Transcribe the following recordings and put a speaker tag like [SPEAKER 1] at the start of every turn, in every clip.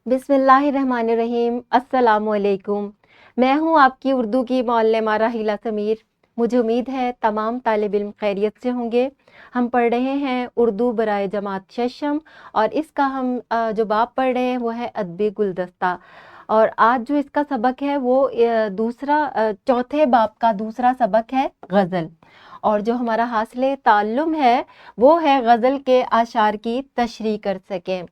[SPEAKER 1] बिस्मिल्लाहिर्रहमानिर्रहीम। अस्सलामुअलैकुम। मैं हूँ आपकी उर्दू की मौल्लमा राहिला समीर। मुझे उम्मीद है तमाम तालिब इल्म खैरियत से होंगे। हम पढ़ रहे हैं उर्दू बराए जमात शशम और इसका हम जो बाब पढ़ रहे हैं वो है अदबी गुलदस्ता। और आज जो इसका सबक है वो चौथे बाब का दूसरा सबक है गज़ल। और जो हमारा हासिल ताल्लुम है वो है गज़ल के आशार की तशरीह कर सकें।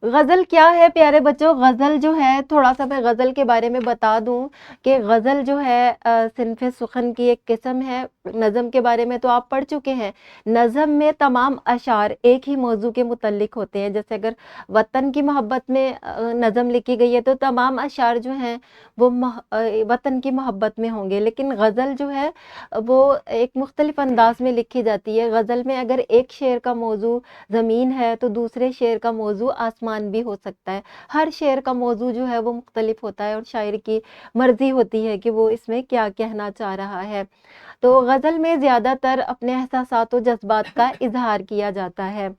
[SPEAKER 1] गज़ल क्या है प्यारे बच्चों? गज़ल जो है, थोड़ा सा मैं गज़ल के बारे में बता दूं कि गज़ल जो है सिन्फ़े सुख़न की एक किस्म है। नज़म के बारे में तो आप पढ़ चुके हैं। नज़म में तमाम अशार एक ही मौजू के मुतल्लिक़ होते हैं। जैसे अगर वतन की मोहब्बत में नज़म लिखी गई है तो तमाम अशार जो हैं वो वतन की मोहब्बत में होंगे। लेकिन गज़ल जो है वो एक मुख्तलिफ़ अंदाज में लिखी जाती है। गज़ल में अगर एक शेर का मौजू ज़मीन है तो दूसरे शेर का मौजू आसमान भी हो सकता है। हर शेर का मौजू जो है वो मुख्तलिफ होता है और शायर की मर्ज़ी होती है कि वो इसमें क्या कहना चाह रहा है। तो गज़ल में ज़्यादातर अपने एहसासात और जज़्बात का इज़हार किया जाता है।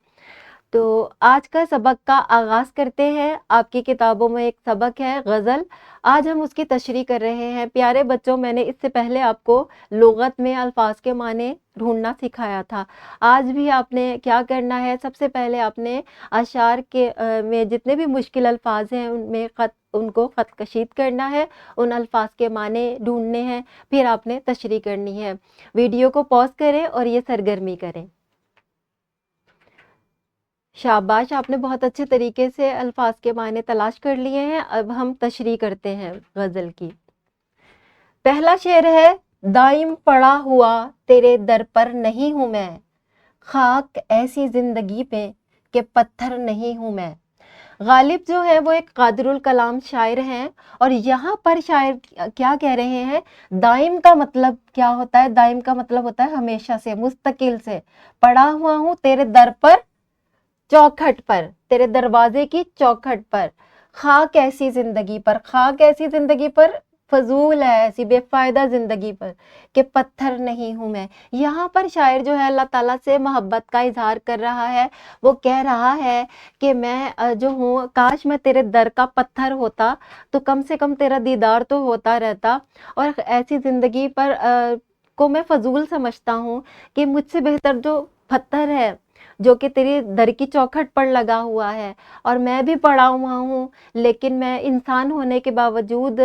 [SPEAKER 1] तो आज का सबक का आगाज़ करते हैं। आपकी किताबों में एक सबक है गज़ल। आज हम उसकी तशरीह कर रहे हैं। प्यारे बच्चों, मैंने इससे पहले आपको लुग़त में अल्फ़ाज़ के माने ढूँढना सिखाया था। आज भी आपने क्या करना है, सबसे पहले आपने अशार के में जितने भी मुश्किल अल्फ़ाज़ हैं उनमें उनको ख़त कशीद करना है, उन अल्फ़ाज़ के माने ढूँढने हैं, फिर आपने तशरीह करनी है। वीडियो को पॉज़ करें और ये सरगर्मी करें। शाबाश, आपने बहुत अच्छे तरीके से अल्फाज के माने तलाश कर लिए हैं। अब हम तशरीह करते हैं गज़ल की। पहला शेर है, दाइम पड़ा हुआ तेरे दर पर नहीं हूँ मैं, खाक ऐसी जिंदगी पे कि पत्थर नहीं हूँ मैं। गालिब जो है वो एक कादिरुल कलाम शायर हैं और यहाँ पर शायर क्या कह रहे हैं, दाइम का मतलब क्या होता है? दाइम का मतलब होता है हमेशा से, मुस्तकिल से। पड़ा हुआ हूँ तेरे दर पर, चौखट पर, तेरे दरवाजे की चौखट पर। खाक ऐसी जिंदगी पर, खाक ऐसी जिंदगी पर फजूल है, ऐसी बेफायदा जिंदगी पर कि पत्थर नहीं हूं मैं। यहाँ पर शायर जो है अल्लाह ताला से मोहब्बत का इजहार कर रहा है। वो कह रहा है कि मैं जो हूँ, काश मैं तेरे दर का पत्थर होता तो कम से कम तेरा दीदार तो होता रहता। और ऐसी जिंदगी पर को मैं फजूल समझता हूँ कि मुझसे बेहतर जो पत्थर है जो कि तेरी दर की चौखट पर लगा हुआ है। और मैं भी पड़ा हुआ हूँ, लेकिन मैं इंसान होने के बावजूद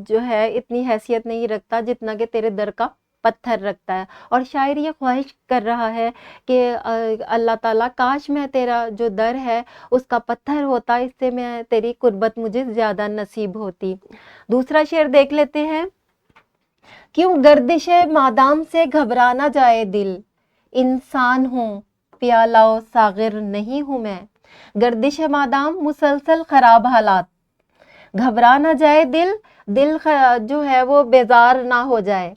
[SPEAKER 1] जो है इतनी हैसियत नहीं रखता जितना कि तेरे दर का पत्थर रखता है। और शायर ये ख्वाहिश कर रहा है कि अल्लाह ताला, काश मैं तेरा जो दर है उसका पत्थर होता, इससे मैं तेरी कुर्बत मुझे ज़्यादा नसीब होती। दूसरा शेर देख लेते हैं। क्यों गर्दिश मादाम से घबरा ना जाए दिल, इंसान हूँ प्याला सागिर नहीं हूँ मैं। गर्दिश मादाम मुसलसल खराब हालात, घबरा ना जाए दिल, जो है वो बेजार ना हो जाए।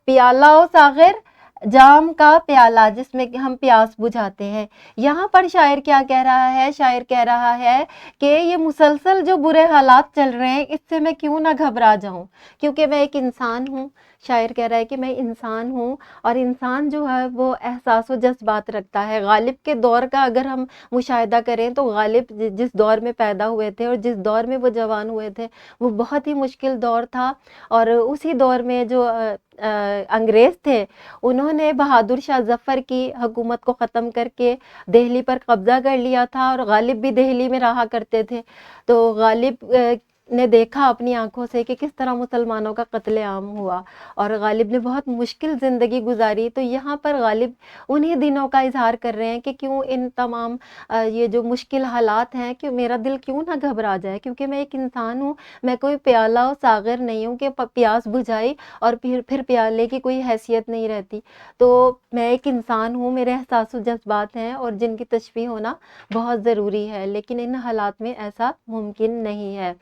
[SPEAKER 1] प्याला ओ सागिर, जाम का प्याला जिसमें कि हम प्यास बुझाते हैं। यहाँ पर शायर क्या कह रहा है? शायर कह रहा है कि ये मुसलसल जो बुरे हालात चल रहे हैं इससे मैं क्यों ना घबरा जाऊं, क्योंकि मैं एक इंसान हूँ। शायर कह रहा है कि मैं इंसान हूँ और इंसान जो है वो एहसास व जज्बात रखता है। गालिब के दौर का अगर हम मुशाहिदा करें तो गालिब जिस दौर में पैदा हुए थे और जिस दौर में वो जवान हुए थे वो बहुत ही मुश्किल दौर था। और उसी दौर में जो अंग्रेज़ थे उन्होंने बहादुर शाह जफ़र की हुकूमत को ख़त्म करके दिल्ली पर कब्ज़ा कर लिया था और गालिब भी दिल्ली में रहा करते थे। तो गालिब ने देखा अपनी आंखों से कि किस तरह मुसलमानों का कत्लेआम हुआ और गालिब ने बहुत मुश्किल ज़िंदगी गुजारी। तो यहाँ पर गालिब उन्हीं दिनों का इजहार कर रहे हैं कि क्यों इन तमाम ये जो मुश्किल हालात हैं कि मेरा दिल क्यों ना घबरा जाए, क्योंकि मैं एक इंसान हूँ। मैं कोई प्याला और सागर नहीं हूँ कि प्यास बुझाई और फिर प्याले की कोई हैसियत नहीं रहती। तो मैं एक इंसान हूँ, मेरे एहसास जज्बात हैं और जिनकी तशबीह होना बहुत ज़रूरी है, लेकिन इन हालात में ऐसा मुमकिन नहीं है।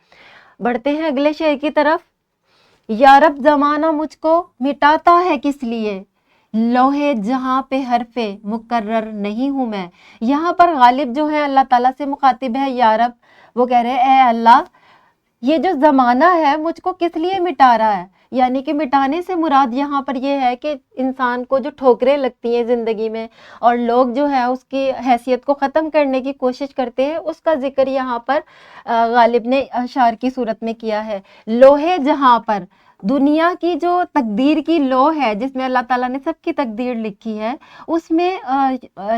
[SPEAKER 1] बढ़ते हैं अगले शेर की तरफ। यारब ज़माना मुझको मिटाता है किस लिए, लोहे जहां पे हरफे मुकर्रर नहीं हूं मैं। यहाँ पर गालिब जो है अल्लाह ताला से मुखातिब है। यारब वो कह रहे हैं, ए अल्लाह, ये जो ज़माना है मुझको किस लिए मिटा रहा है, یعنی کہ مٹانے سے مراد یہاں پر یہ ہے کہ انسان کو جو ٹھوکریں لگتی ہیں زندگی میں اور لوگ جو ہے اس کی حیثیت کو ختم کرنے کی کوشش کرتے ہیں، اس کا ذکر یہاں پر غالب نے اشعار کی صورت میں کیا ہے۔ لوہے جہاں پر، دنیا کی جو تقدیر کی لوح ہے جس میں اللہ تعالیٰ نے سب کی تقدیر لکھی ہے، اس میں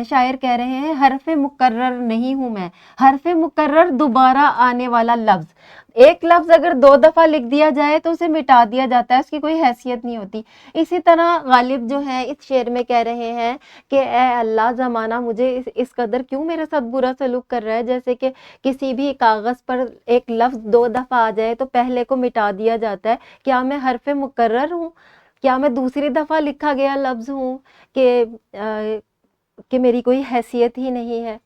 [SPEAKER 1] شاعر کہہ رہے ہیں حرف مقرر نہیں ہوں میں، حرف مقرر دوبارہ آنے والا لفظ، ایک لفظ اگر 2 دفعہ لکھ دیا جائے تو اسے مٹا دیا جاتا ہے، اس کی کوئی حیثیت نہیں ہوتی۔ اسی طرح غالب جو ہے اس شعر میں کہہ رہے ہیں کہ اے اللہ، زمانہ مجھے اس قدر کیوں میرے ساتھ برا سلوک کر رہا ہے، جیسے کہ کسی بھی کاغذ پر ایک لفظ 2 دفعہ آ جائے تو پہلے کو مٹا دیا جاتا ہے۔ کیا میں حرف مقرر ہوں؟ کیا میں دوسری دفعہ لکھا گیا لفظ ہوں کہ میری کوئی حیثیت ہی نہیں ہے؟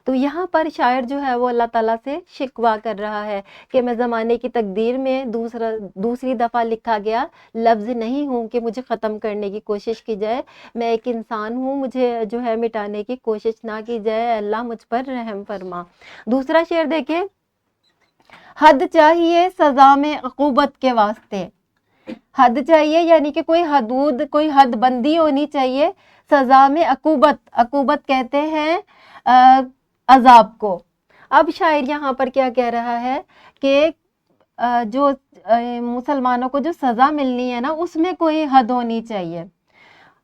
[SPEAKER 1] تو یہاں پر شاعر جو ہے وہ اللہ تعالیٰ سے شکوہ کر رہا ہے کہ میں زمانے کی تقدیر میں دوسری دفعہ لکھا گیا لفظ نہیں ہوں کہ مجھے ختم کرنے کی کوشش کی جائے، میں ایک انسان ہوں، مجھے جو ہے مٹانے کی کوشش نہ کی جائے، اللہ مجھ پر رحم فرما۔ دوسرا شعر دیکھیں، حد چاہیے سزا میں عقوبت کے واسطے، حد چاہیے یعنی کہ کوئی حدود، کوئی حد بندی ہونی چاہیے سزا میں عقوبت، عقوبت کہتے ہیں عذاب کو۔ اب شاعر یہاں پر کیا کہہ رہا ہے کہ جو مسلمانوں کو جو سزا ملنی ہے نا، اس میں کوئی حد ہونی چاہیے۔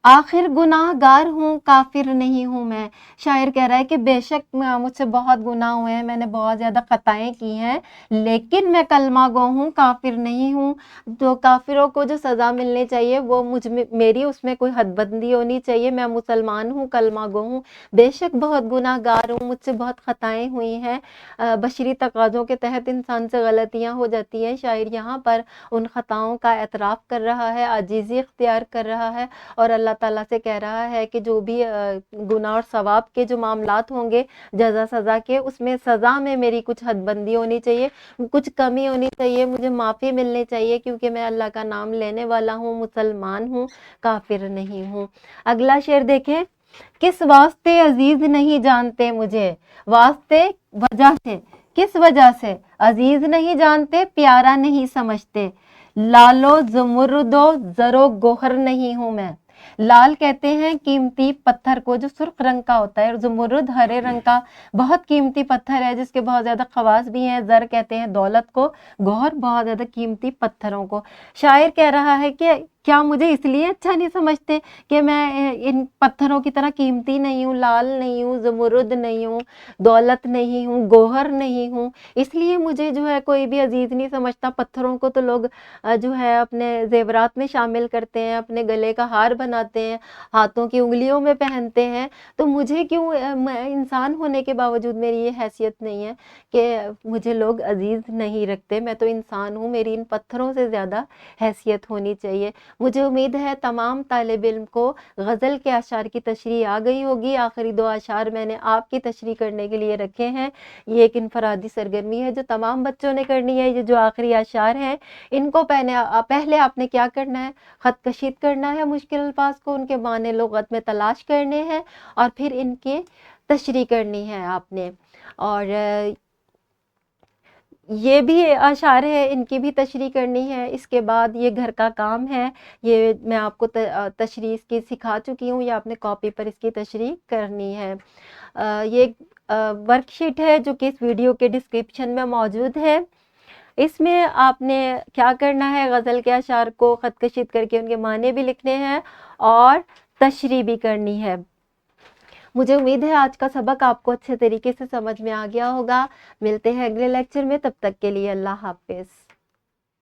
[SPEAKER 1] آخر گناہ گار ہوں، کافر نہیں ہوں میں۔ شاعر کہہ رہا ہے کہ بے شک مجھ سے بہت گناہ ہوئے ہیں، میں نے بہت زیادہ خطائیں کی ہیں، لیکن میں کلمہ گو ہوں، کافر نہیں ہوں۔ جو کافروں کو جو سزا ملنی چاہیے وہ مجھ میں، میری اس میں کوئی حد بندی ہونی چاہیے، میں مسلمان ہوں، کلمہ گو ہوں، بے شک بہت گناہ گار ہوں، مجھ سے بہت خطائیں ہوئی ہیں، بشری تقاضوں کے تحت انسان سے غلطیاں ہو جاتی ہیں۔ شاعر یہاں پر ان خطاؤں کا اعتراف کر رہا ہے، عاجزی اختیار کر رہا ہے، اور اللہ تعالیٰ سے کہہ رہا ہے کہ جو بھی گناہ اور ثواب کے جو معاملات ہوں گے، جزا سزا کے، اس میں سزا میں میری کچھ حد بندی ہونی چاہیے، کچھ کمی ہونی چاہیے، مجھے معافی ملنی چاہیے، کیونکہ میں اللہ کا نام لینے والا ہوں، مسلمان ہوں، کافر نہیں ہوں۔ اگلا شعر دیکھیں، کس واسطے عزیز نہیں جانتے مجھے، واسطے وجہ سے، کس وجہ سے عزیز نہیں جانتے، پیارا نہیں سمجھتے، لالو زمردو زرو گوہر نہیں ہوں میں۔ لال کہتے ہیں قیمتی پتھر کو جو سرخ رنگ کا ہوتا ہے، اور زمرد ہرے رنگ کا بہت قیمتی پتھر ہے جس کے بہت زیادہ خواص بھی ہیں۔ زر کہتے ہیں دولت کو، گوہر بہت زیادہ قیمتی پتھروں کو۔ شاعر کہہ رہا ہے کہ کیا مجھے اس لیے اچھا نہیں سمجھتے کہ میں ان پتھروں کی طرح قیمتی نہیں ہوں، لال نہیں ہوں، زمرد نہیں ہوں، دولت نہیں ہوں، گوہر نہیں ہوں، اس لیے مجھے جو ہے کوئی بھی عزیز نہیں سمجھتا۔ پتھروں کو تو لوگ جو ہے اپنے زیورات میں شامل کرتے ہیں، اپنے گلے کا ہار بناتے ہیں، ہاتھوں کی انگلیوں میں پہنتے ہیں، تو مجھے کیوں، انسان ہونے کے باوجود میری یہ حیثیت نہیں ہے کہ مجھے لوگ عزیز نہیں رکھتے، میں تو انسان ہوں، میری ان پتھروں سے زیادہ حیثیت ہونی چاہیے۔ مجھے امید ہے تمام طالب علم کو غزل کے اشعار کی تشریح آ گئی ہوگی۔ آخری 2 اشعار میں نے آپ کی تشریح کرنے کے لیے رکھے ہیں، یہ ایک انفرادی سرگرمی ہے جو تمام بچوں نے کرنی ہے۔ یہ جو آخری اشعار ہیں ان کو پہلے آپ نے کیا کرنا ہے، خط کشید کرنا ہے مشکل الفاظ کو، ان کے معنی لغت میں تلاش کرنے ہیں، اور پھر ان کی تشریح کرنی ہے آپ نے، اور یہ بھی اشعار ہے ان کی بھی تشریح کرنی ہے۔ اس کے بعد یہ گھر کا کام ہے، یہ میں آپ کو تشریح اس کی سکھا چکی ہوں، یہ آپ نے کاپی پر اس کی تشریح کرنی ہے۔ یہ ورک شیٹ ہے جو کہ اس ویڈیو کے ڈسکرپشن میں موجود ہے۔ اس میں آپ نے کیا کرنا ہے، غزل کے اشعار کو خط کشید کر کے ان کے معنی بھی لکھنے ہیں اور تشریح بھی کرنی ہے۔ مجھے امید ہے آج کا سبق آپ کو اچھے طریقے سے سمجھ میں آ گیا ہوگا۔ ملتے ہیں اگلے لیکچر میں، تب تک کے لیے اللہ حافظ۔